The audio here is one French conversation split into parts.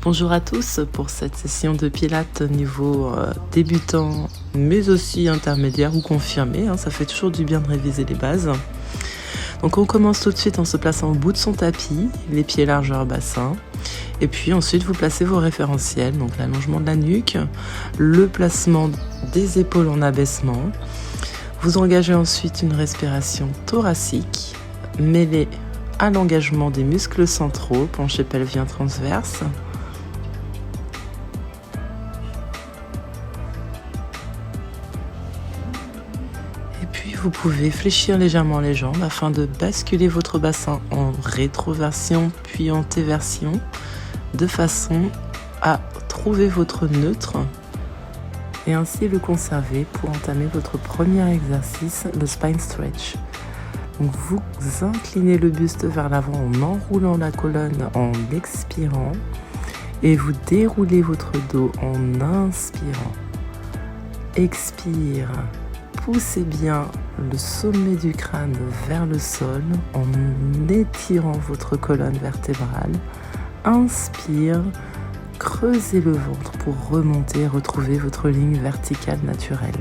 Bonjour à tous pour cette session de pilates niveau débutant mais aussi intermédiaire ou confirmé, ça fait toujours du bien de réviser les bases. Donc on commence tout de suite en se plaçant au bout de son tapis, les pieds largeur bassin, et puis ensuite vous placez vos référentiels, donc l'allongement de la nuque, le placement des épaules en abaissement. Vous engagez ensuite une respiration thoracique mêlée à l'engagement des muscles centraux, penché pelvien transverse. Vous pouvez fléchir légèrement les jambes afin de basculer votre bassin en rétroversion puis en téversion de façon à trouver votre neutre et ainsi le conserver pour entamer votre premier exercice, le spine stretch. Donc vous inclinez le buste vers l'avant en enroulant la colonne en expirant et vous déroulez votre dos en inspirant. Expire. Poussez bien le sommet du crâne vers le sol en étirant votre colonne vertébrale. Inspire, creusez le ventre pour remonter et retrouver votre ligne verticale naturelle.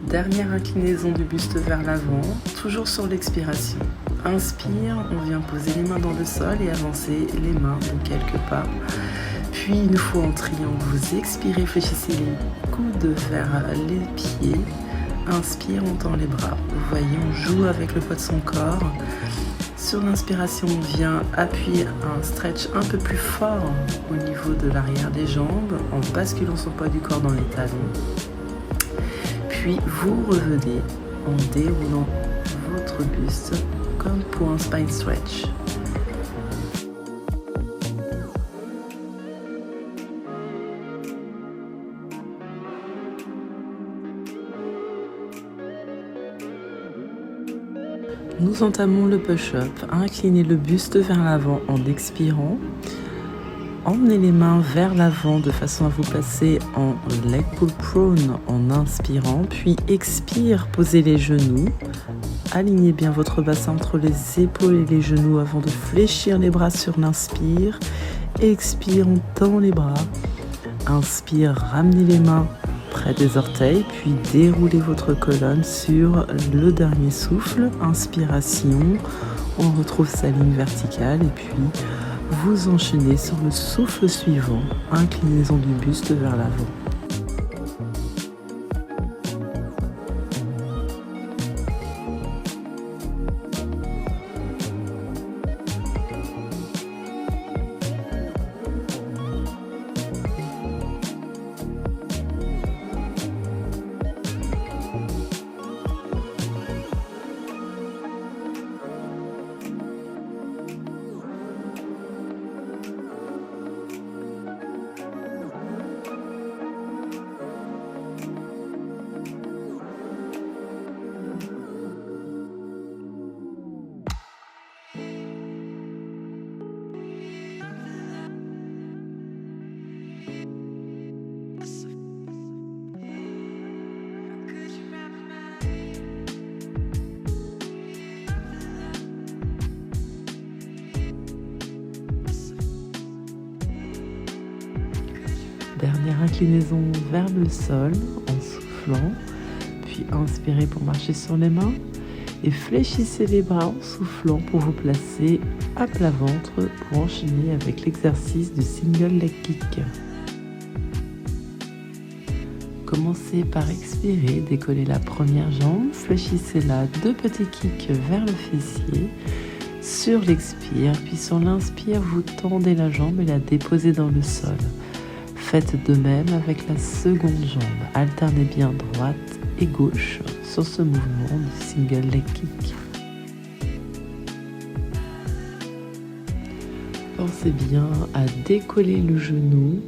Dernière inclinaison du buste vers l'avant, toujours sur l'expiration. Inspire, on vient poser les mains dans le sol et avancer les mains de quelques pas. Puis une fois en triangle, vous expirez, fléchissez les coudes vers les pieds. Inspire, on tend les bras. Vous voyez, on joue avec le poids de son corps. Sur l'inspiration, on vient appuyer un stretch un peu plus fort au niveau de l'arrière des jambes en basculant son poids du corps dans les talons. Puis vous revenez en déroulant votre buste comme pour un spine stretch. Nous entamons le push-up. Inclinez le buste vers l'avant en expirant. Emmenez les mains vers l'avant de façon à vous placer en leg pull prone en inspirant, puis expire, posez les genoux. Alignez bien votre bassin entre les épaules et les genoux avant de fléchir les bras sur l'inspire. Expire, on tend les bras. Inspire, ramenez les mains près des orteils, puis déroulez votre colonne sur le dernier souffle. Inspiration, on retrouve sa ligne verticale et puis vous enchaînez sur le souffle suivant, inclinaison du buste vers l'avant. Dernière inclinaison vers le sol en soufflant, puis inspirez pour marcher sur les mains et fléchissez les bras en soufflant pour vous placer à plat ventre pour enchaîner avec l'exercice du single leg kick. Commencez par expirer, décollez la première jambe, fléchissez-la, 2 petits kicks vers le fessier. Sur l'expire, puis sur l'inspire, vous tendez la jambe et la déposez dans le sol. Faites de même avec la seconde jambe. Alternez bien droite et gauche sur ce mouvement du single leg kick. Pensez bien à décoller le genou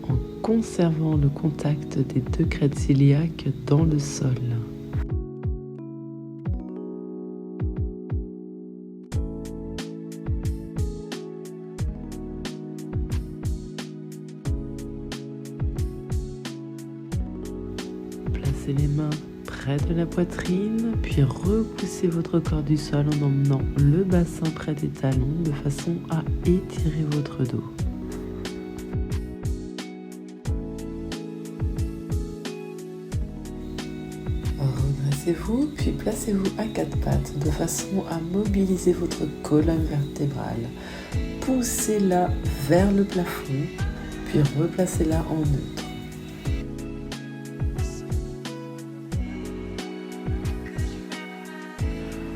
en conservant le contact des deux crêtes iliaques dans le sol. Placez les mains près de la poitrine, puis repoussez votre corps du sol en emmenant le bassin près des talons de façon à étirer votre dos. Redressez-vous, puis placez-vous à quatre pattes de façon à mobiliser votre colonne vertébrale. Poussez-la vers le plafond, puis replacez-la en neutre.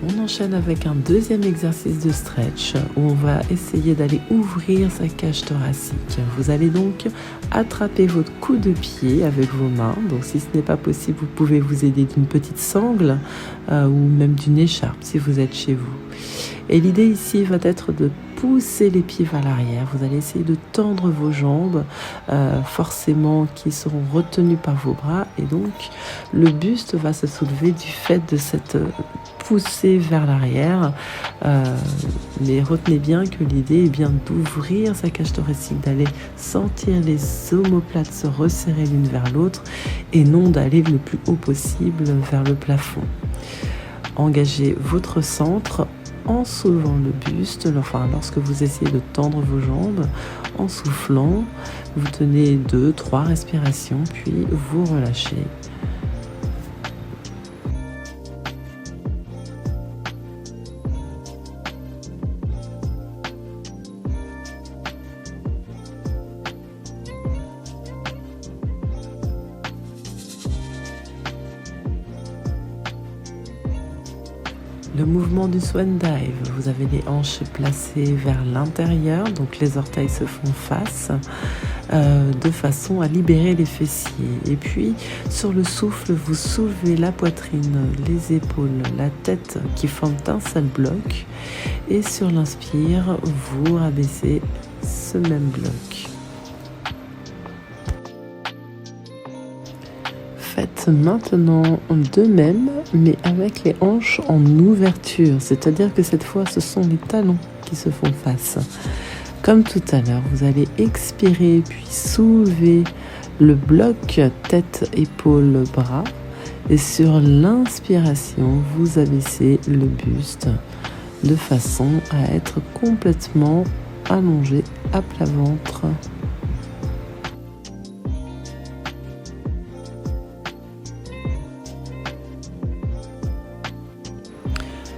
On enchaîne avec un deuxième exercice de stretch où on va essayer d'aller ouvrir sa cage thoracique. Vous allez donc attraper votre coup de pied avec vos mains. Donc si ce n'est pas possible, vous pouvez vous aider d'une petite sangle ou même d'une écharpe si vous êtes chez vous. Et l'idée ici va être de pousser les pieds vers l'arrière. Vous allez essayer de tendre vos jambes, forcément qui seront retenues par vos bras. Et donc, le buste va se soulever du fait de cette poussée vers l'arrière. Mais retenez bien que l'idée est bien d'ouvrir sa cage thoracique, d'aller sentir les omoplates se resserrer l'une vers l'autre et non d'aller le plus haut possible vers le plafond. Engagez votre centre en soulevant le buste, lorsque vous essayez de tendre vos jambes, en soufflant, vous tenez 2-3 respirations, puis vous relâchez. Le mouvement du swan dive, vous avez les hanches placées vers l'intérieur, donc les orteils se font face, de façon à libérer les fessiers. Et puis, sur le souffle, vous soulevez la poitrine, les épaules, la tête qui forment un seul bloc. Et sur l'inspire, vous rabaissez ce même bloc. Faites maintenant de même, mais avec les hanches en ouverture, c'est-à-dire que cette fois, ce sont les talons qui se font face. Comme tout à l'heure, vous allez expirer puis soulever le bloc tête, épaules, bras. Et sur l'inspiration, vous abaissez le buste de façon à être complètement allongé à plat ventre.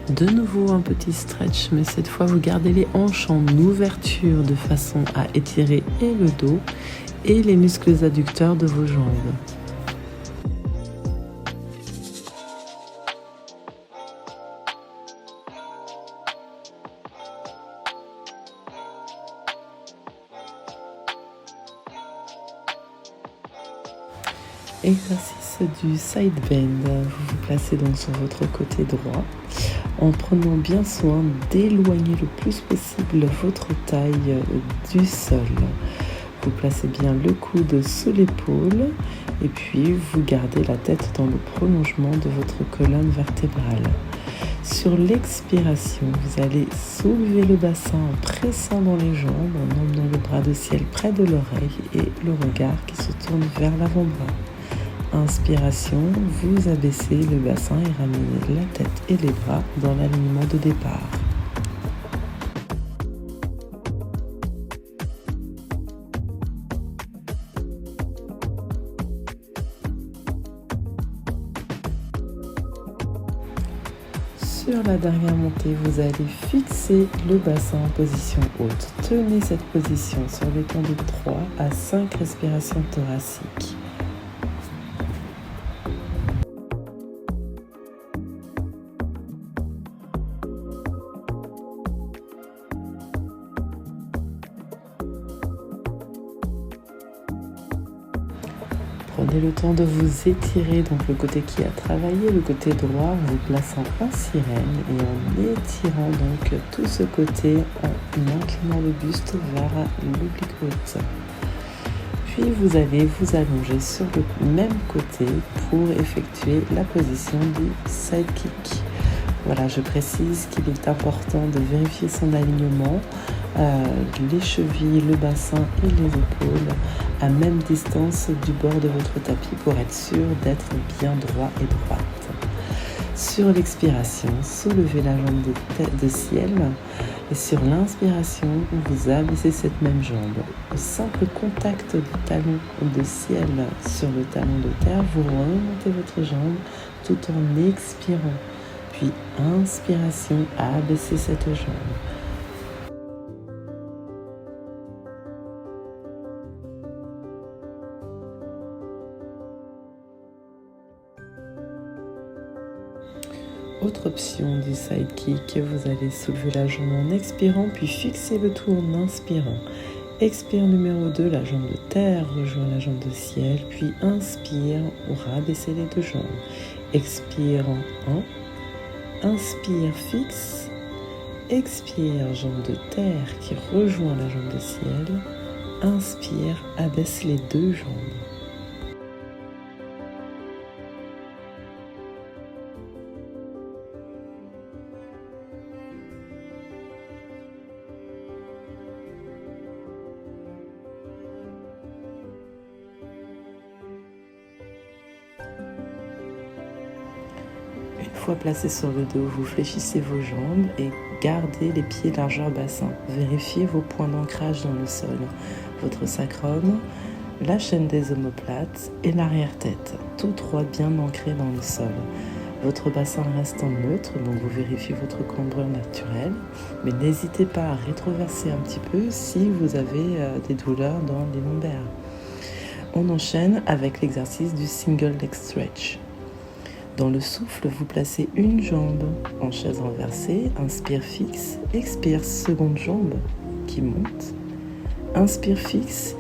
De nouveau un petit stretch, mais cette fois vous gardez les hanches en ouverture de façon à étirer et le dos et les muscles adducteurs de vos jambes. Exercice du side bend. Vous vous placez donc sur votre côté droit en prenant bien soin d'éloigner le plus possible votre taille du sol. Vous placez bien le coude sous l'épaule et puis vous gardez la tête dans le prolongement de votre colonne vertébrale. Sur l'expiration, vous allez soulever le bassin en pressant dans les jambes, en emmenant le bras de ciel près de l'oreille et le regard qui se tourne vers l'avant-bras. Inspiration, vous abaissez le bassin et ramenez la tête et les bras dans l'alignement de départ. Sur la dernière montée, vous allez fixer le bassin en position haute. Tenez cette position sur les temps de 3 à 5 respirations thoraciques. Prenez Prenez le temps de vous étirer, donc le côté qui a travaillé, le côté droit, en vous plaçant en sirène et en étirant donc tout ce côté en inclinant le buste vers l'oblique haute. Puis vous allez vous allonger sur le même côté pour effectuer la position du side kick. Voilà, je précise qu'il est important de vérifier son alignement, les chevilles, le bassin et les épaules à même distance du bord de votre tapis pour être sûr d'être bien droit et droite. Sur l'expiration, soulevez la jambe de ciel et sur l'inspiration, vous abaissez cette même jambe. Au simple contact du talon de ciel sur le talon de terre, vous remontez votre jambe tout en expirant. Puis inspiration, abaissez cette jambe. Autre option du side kick, vous allez soulever la jambe en expirant, puis fixer le tout en inspirant. Expire numéro 2, la jambe de terre rejoint la jambe de ciel, puis inspire, rabaissez les deux jambes. Expire en 1, inspire, fixe, expire, jambe de terre qui rejoint la jambe de ciel, inspire, abaisse les deux jambes. Une fois placé sur le dos, vous fléchissez vos jambes et gardez les pieds largeur bassin. Vérifiez vos points d'ancrage dans le sol, votre sacrum, la chaîne des omoplates et l'arrière-tête, tous trois bien ancrés dans le sol. Votre bassin reste en neutre, donc vous vérifiez votre cambrure naturelle, mais n'hésitez pas à rétroverser un petit peu si vous avez des douleurs dans les lombaires. On enchaîne avec l'exercice du single leg stretch. Dans le souffle, vous placez une jambe en chaise renversée, inspire fixe, expire seconde jambe qui monte, inspire fixe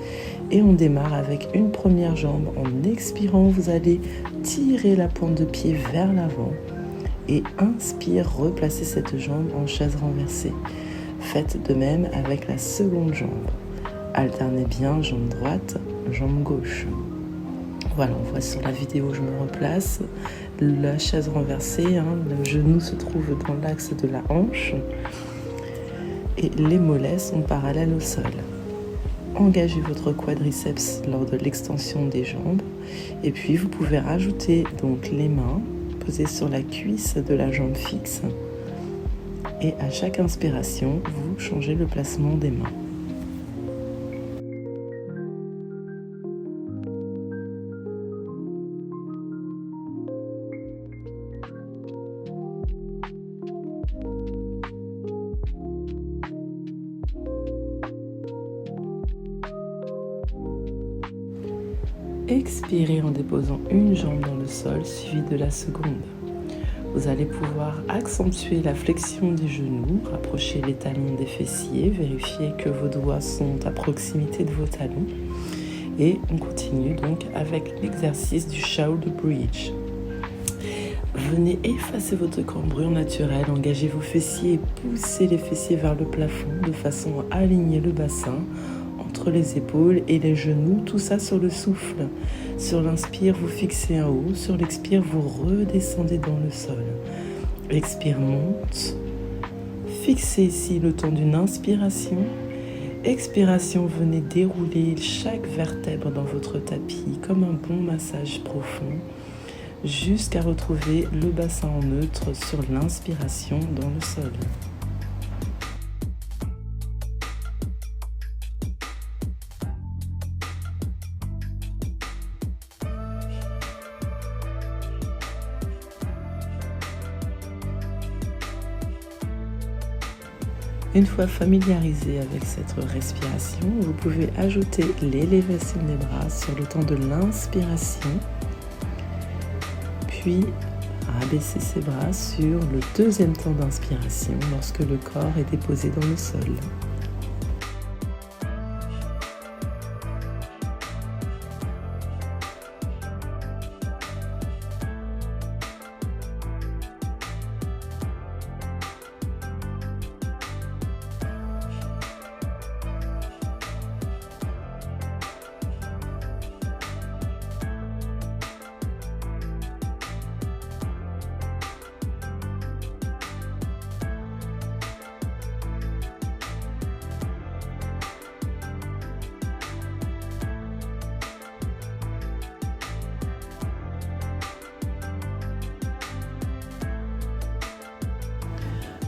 et on démarre avec une première jambe. En expirant, vous allez tirer la pointe de pied vers l'avant et inspire, replacez cette jambe en chaise renversée. Faites de même avec la seconde jambe. Alternez bien jambe droite, jambe gauche. Voilà, on voit sur la vidéo, je me replace. La chaise renversée, le genou se trouve dans l'axe de la hanche et les mollets sont parallèles au sol. Engagez votre quadriceps lors de l'extension des jambes et puis vous pouvez rajouter donc les mains posées sur la cuisse de la jambe fixe et à chaque inspiration, vous changez le placement des mains. Expirez en déposant une jambe dans le sol suivie de la seconde. Vous allez pouvoir accentuer la flexion des genoux, rapprocher les talons des fessiers, vérifier que vos doigts sont à proximité de vos talons. Et on continue donc avec l'exercice du shoulder bridge. Venez effacer votre cambrure naturelle, engagez vos fessiers et poussez les fessiers vers le plafond de façon à aligner le bassin entre les épaules et les genoux, tout ça sur le souffle. Sur l'inspire, vous fixez en haut, sur l'expire, vous redescendez dans le sol. Expire, monte. Fixez ici le temps d'une inspiration. Expiration, venez dérouler chaque vertèbre dans votre tapis comme un bon massage profond jusqu'à retrouver le bassin en neutre sur l'inspiration dans le sol. Une fois familiarisé avec cette respiration, vous pouvez ajouter l'élévation des bras sur le temps de l'inspiration, puis rabaisser ses bras sur le deuxième temps d'inspiration lorsque le corps est déposé dans le sol.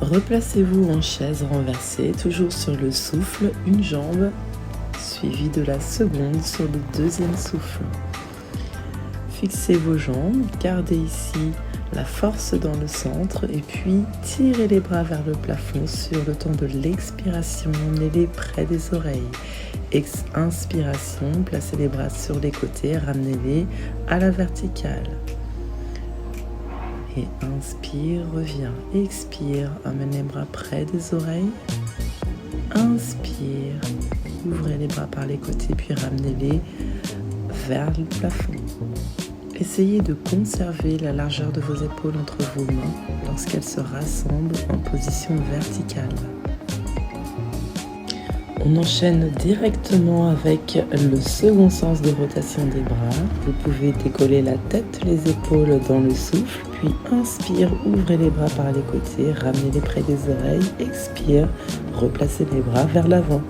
Replacez-vous en chaise renversée, toujours sur le souffle, une jambe suivie de la seconde sur le deuxième souffle. Fixez vos jambes, gardez ici la force dans le centre et puis tirez les bras vers le plafond sur le temps de l'expiration, emmenez-les près des oreilles. Inspiration, placez les bras sur les côtés, ramenez-les à la verticale. Et inspire, reviens. Expire, amène les bras près des oreilles. Inspire, ouvrez les bras par les côtés puis ramenez-les vers le plafond. Essayez de conserver la largeur de vos épaules entre vos mains lorsqu'elles se rassemblent en position verticale. On enchaîne directement avec le second sens de rotation des bras. Vous pouvez décoller la tête, les épaules dans le souffle, puis inspire, ouvrez les bras par les côtés, ramenez-les près des oreilles, expire, replacez les bras vers l'avant.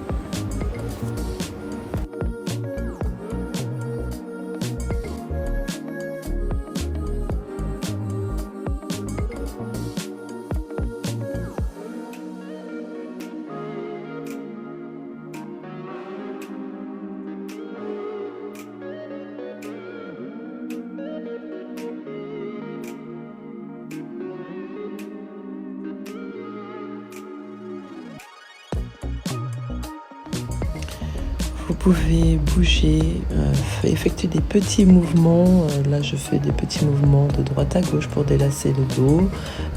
Vous pouvez bouger, effectuer des petits mouvements. Là, je fais des petits mouvements de droite à gauche pour délasser le dos.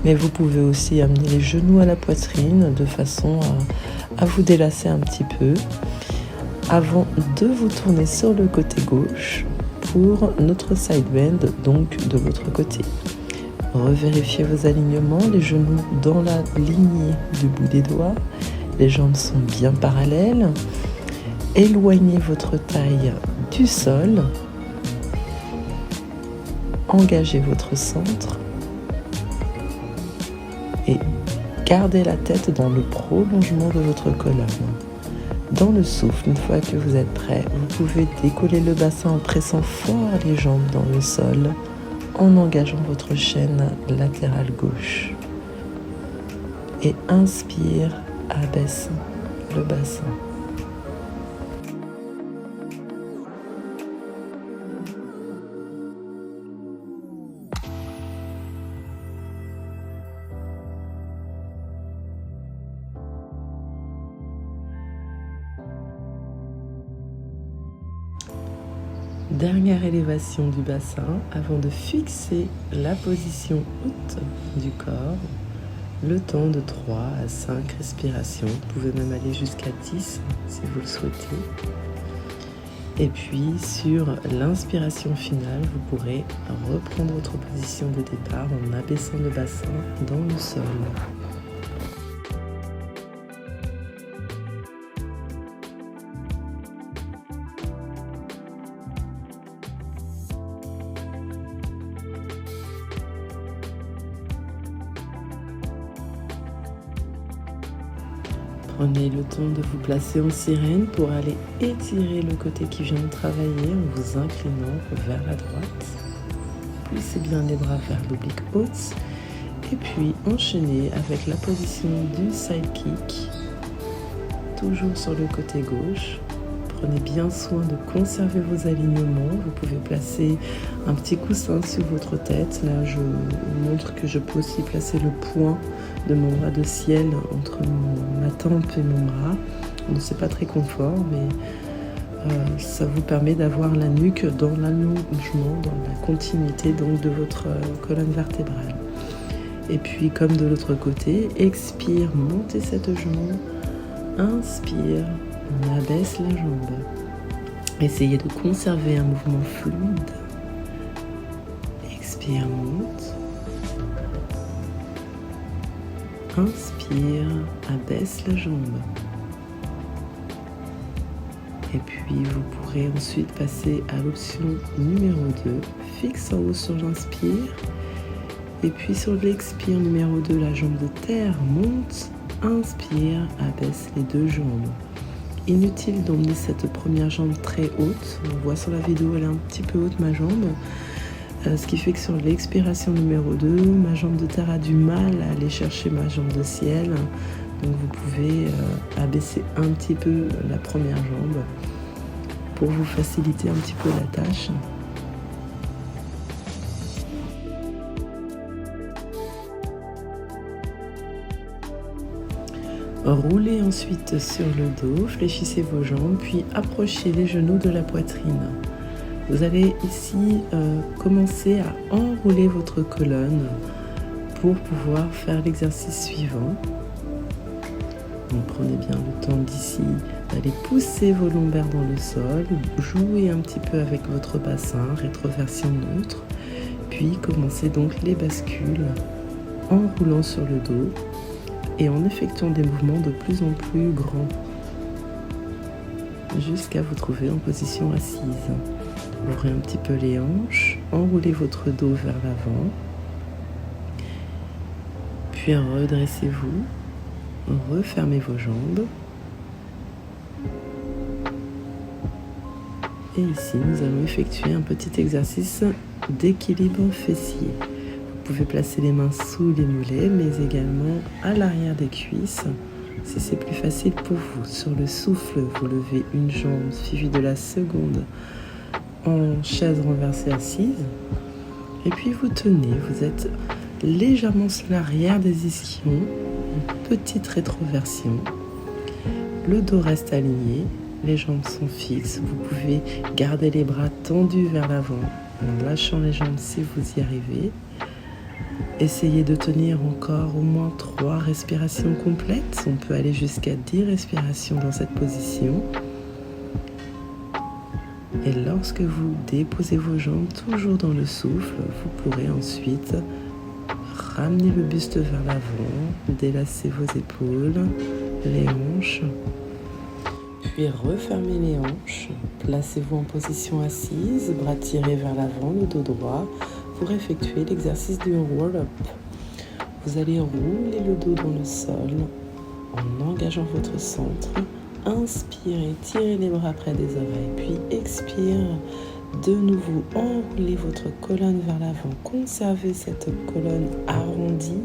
Mais vous pouvez aussi amener les genoux à la poitrine de façon à vous délasser un petit peu. Avant de vous tourner sur le côté gauche pour notre side bend, donc de votre côté. Revérifiez vos alignements, les genoux dans la lignée du bout des doigts. Les jambes sont bien parallèles. Éloignez votre taille du sol, engagez votre centre et gardez la tête dans le prolongement de votre colonne. Dans le souffle, une fois que vous êtes prêt, vous pouvez décoller le bassin en pressant fort les jambes dans le sol, en engageant votre chaîne latérale gauche. Et inspire, abaisse le bassin. Dernière élévation du bassin avant de fixer la position haute du corps, le temps de 3 à 5 respirations. Vous pouvez même aller jusqu'à 10 si vous le souhaitez. Et puis sur l'inspiration finale, vous pourrez reprendre votre position de départ en abaissant le bassin dans le sol. Prenez le temps de vous placer en sirène pour aller étirer le côté qui vient de travailler en vous inclinant vers la droite. Plissez bien les bras vers l'oblique haute et puis enchaînez avec la position du side kick, toujours sur le côté gauche. Prenez bien soin de conserver vos alignements. Vous pouvez placer un petit coussin sur votre tête. Là, je vous montre que je peux aussi placer le point de mon bras de ciel entre ma tempe et mon bras. Donc, c'est pas très confort, mais ça vous permet d'avoir la nuque dans l'allongement, dans la continuité donc de votre colonne vertébrale. Et puis, comme de l'autre côté, expire, montez cette jambe, inspire. On abaisse la jambe. Essayez de conserver un mouvement fluide. Expire, monte. Inspire, abaisse la jambe. Et puis vous pourrez ensuite passer à l'option numéro 2. Fixe en haut sur l'inspire. Et puis sur l'expire numéro 2, la jambe de terre monte. Inspire, abaisse les deux jambes. Inutile d'emmener cette première jambe très haute. On voit sur la vidéo, elle est un petit peu haute, ma jambe. Ce qui fait que sur l'expiration numéro 2, ma jambe de terre a du mal à aller chercher ma jambe de ciel. Donc vous pouvez abaisser un petit peu la première jambe pour vous faciliter un petit peu la tâche. Roulez ensuite sur le dos, fléchissez vos jambes, puis approchez les genoux de la poitrine. Vous allez ici commencer à enrouler votre colonne pour pouvoir faire l'exercice suivant. Donc prenez bien le temps d'ici d'aller pousser vos lombaires dans le sol, jouez un petit peu avec votre bassin, rétroversion neutre, puis commencez donc les bascules en roulant sur le dos et en effectuant des mouvements de plus en plus grands jusqu'à vous trouver en position assise. Ouvrez un petit peu les hanches, enroulez votre dos vers l'avant, puis redressez-vous, refermez vos jambes. Et ici, nous allons effectuer un petit exercice d'équilibre fessier. Vous pouvez placer les mains sous les mollets, mais également à l'arrière des cuisses, si c'est plus facile pour vous. Sur le souffle, vous levez une jambe suivie de la seconde en chaise renversée assise. Et puis vous tenez, vous êtes légèrement sur l'arrière des ischions, une petite rétroversion. Le dos reste aligné, les jambes sont fixes. Vous pouvez garder les bras tendus vers l'avant en lâchant les jambes si vous y arrivez. Essayez de tenir encore au moins 3 respirations complètes. On peut aller jusqu'à 10 respirations dans cette position. Et lorsque vous déposez vos jambes toujours dans le souffle, vous pourrez ensuite ramener le buste vers l'avant, délasser vos épaules, les hanches, puis refermez les hanches. Placez-vous en position assise, bras tirés vers l'avant, le dos droit, pour effectuer l'exercice du roll-up. Vous allez rouler le dos dans le sol en engageant votre centre. Inspirez, tirez les bras près des oreilles, puis expire. De nouveau, enroulez votre colonne vers l'avant. Conservez cette colonne arrondie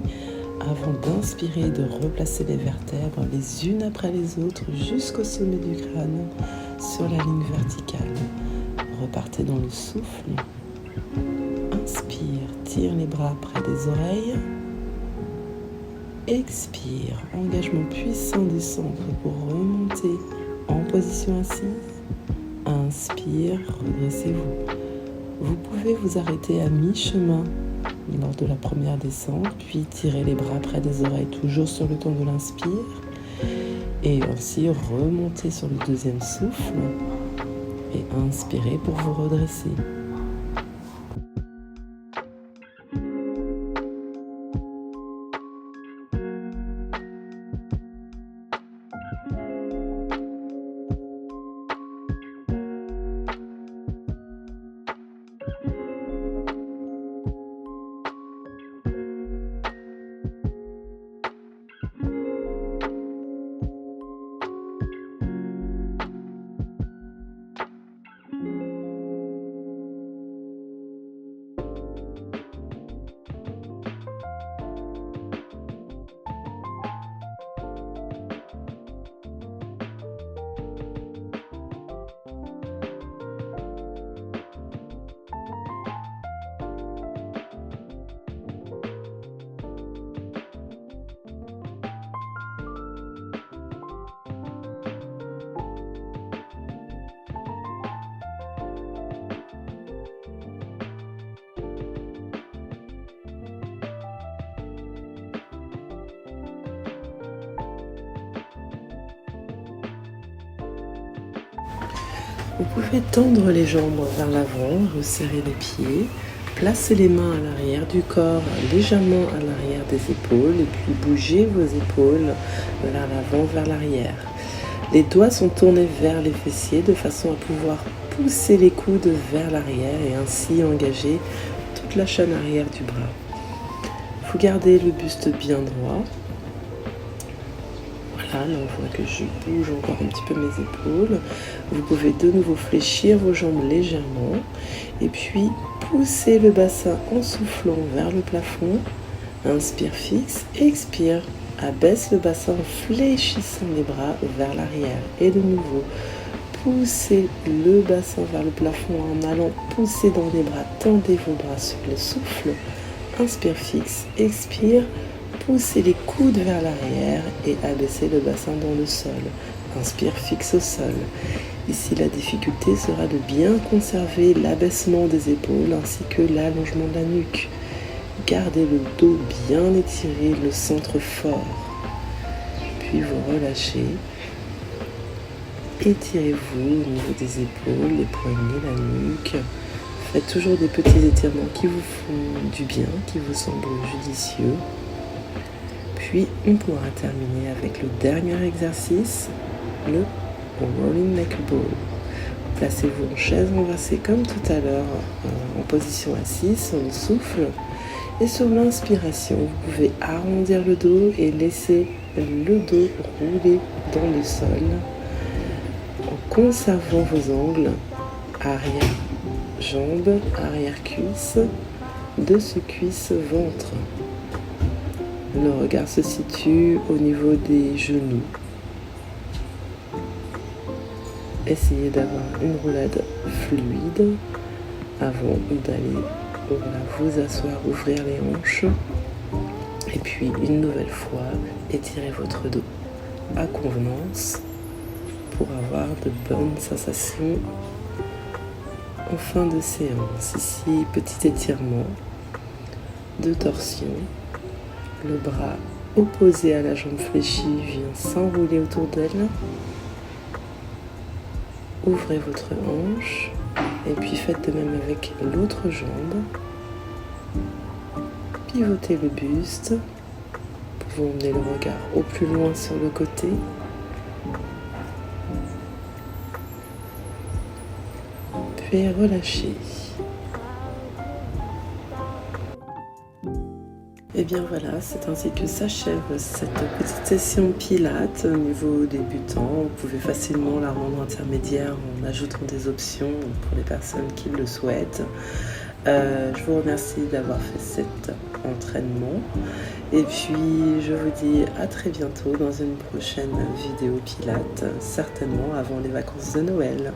avant d'inspirer et de replacer les vertèbres les unes après les autres jusqu'au sommet du crâne sur la ligne verticale. Repartez dans le souffle. Inspire, tire les bras près des oreilles. Expire, engagement puissant du centre pour remonter en position assise. Inspire, redressez-vous. Vous pouvez vous arrêter à mi-chemin lors de la première descente, puis tirer les bras près des oreilles, toujours sur le ton de l'inspire. Et ainsi remonter sur le deuxième souffle et inspirer pour vous redresser. Vous pouvez tendre les jambes vers l'avant, resserrer les pieds, placer les mains à l'arrière du corps, légèrement à l'arrière des épaules, et puis bouger vos épaules vers l'avant, vers l'arrière. Les doigts sont tournés vers les fessiers de façon à pouvoir pousser les coudes vers l'arrière et ainsi engager toute la chaîne arrière du bras. Vous gardez le buste bien droit. Voilà, Ah là, on voit que je bouge encore un petit peu mes épaules. Vous pouvez de nouveau fléchir vos jambes légèrement et puis pousser le bassin en soufflant vers le plafond. Inspire, fixe, expire. Abaisse le bassin en fléchissant les bras vers l'arrière. Et de nouveau, poussez le bassin vers le plafond en allant pousser dans les bras. Tendez vos bras sur le souffle. Inspire, fixe, expire. Poussez les coudes vers l'arrière et abaissez le bassin dans le sol. Inspire, fixe au sol. Ici, la difficulté sera de bien conserver l'abaissement des épaules ainsi que l'allongement de la nuque. Gardez le dos bien étiré, le centre fort. Puis vous relâchez. Étirez-vous au niveau des épaules, les poignets, la nuque. Faites toujours des petits étirements qui vous font du bien, qui vous semblent judicieux. Puis on pourra terminer avec le dernier exercice, le Rolling Neck Ball. Placez-vous en chaise renversée comme tout à l'heure, en position assise sur le souffle. Et sur l'inspiration, vous pouvez arrondir le dos et laisser le dos rouler dans le sol en conservant vos angles arrière jambes, arrière cuisse, dessus cuisse, ventre. Le regard se situe au niveau des genoux. Essayez d'avoir une roulade fluide avant d'aller vous asseoir, ouvrir les hanches. Et puis une nouvelle fois, étirez votre dos à convenance pour avoir de bonnes sensations en fin de séance. Ici, petit étirement de torsion. Le bras opposé à la jambe fléchie vient s'enrouler autour d'elle. Ouvrez votre hanche et puis faites de même avec l'autre jambe. Pivotez le buste. Vous pouvez emmener le regard au plus loin sur le côté. Puis relâchez. Et bien voilà, c'est ainsi que s'achève cette petite session Pilates au niveau débutant. Vous pouvez facilement la rendre intermédiaire en ajoutant des options pour les personnes qui le souhaitent. Je vous remercie d'avoir fait cet entraînement. Et puis je vous dis à très bientôt dans une prochaine vidéo Pilates, certainement avant les vacances de Noël.